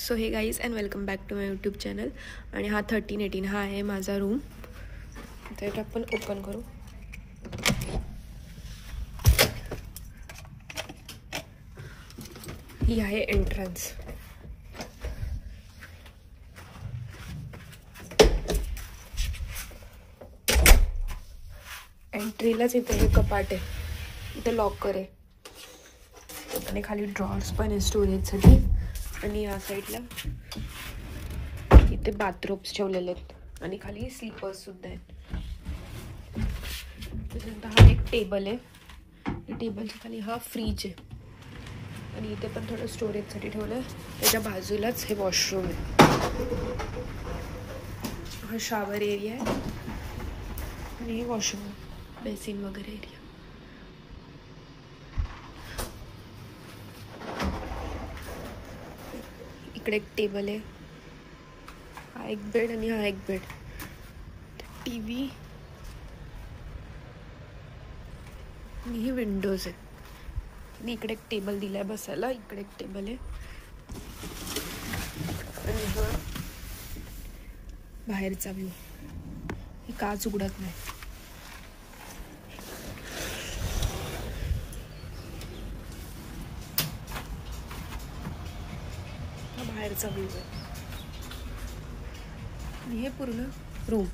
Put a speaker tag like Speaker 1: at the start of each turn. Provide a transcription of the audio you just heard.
Speaker 1: So hey guys and welcome back to my YouTube channel. आणि हा 1318 हा आहे माझा रूम. तर आपण ओपन करू. ही आहे एंट्रन्स. एंट्रीलाच इथे हे कपाट आहे, इथे लॉकर आहे आणि खाली ड्रॉर्स पण आहे स्टोरेजसाठी. आणि या साईडला इथे बाथरोब्स ठेवलेले आहेत आणि खाली स्लीपर्स सुद्धा आहेत. त्याच्यानंतर हा एक टेबल आहे. टेबलच्या खाली हा फ्रीज आहे आणि इथे पण थोडं स्टोरेजसाठी ठेवलं आहे. त्याच्या बाजूलाच हे वॉशरूम आहे. हा शॉवर एरिया आहे आणि हे वॉशरूम बेसिन वगैरे एरिया. इकडे एक टेबल आहे, हा एक बेड आणि हा एक बेड. टीव्ही आणि ही विंडोज आहेत. आणि इकडे एक टेबल दिलाय बसायला. इकडे एक टेबल आहे आणि हा बाहेरचा व्ह्यू. ही काच उघडत नाही. हा बाहेरचा व्ह्यू आहे आणि हे पूर्ण रूम.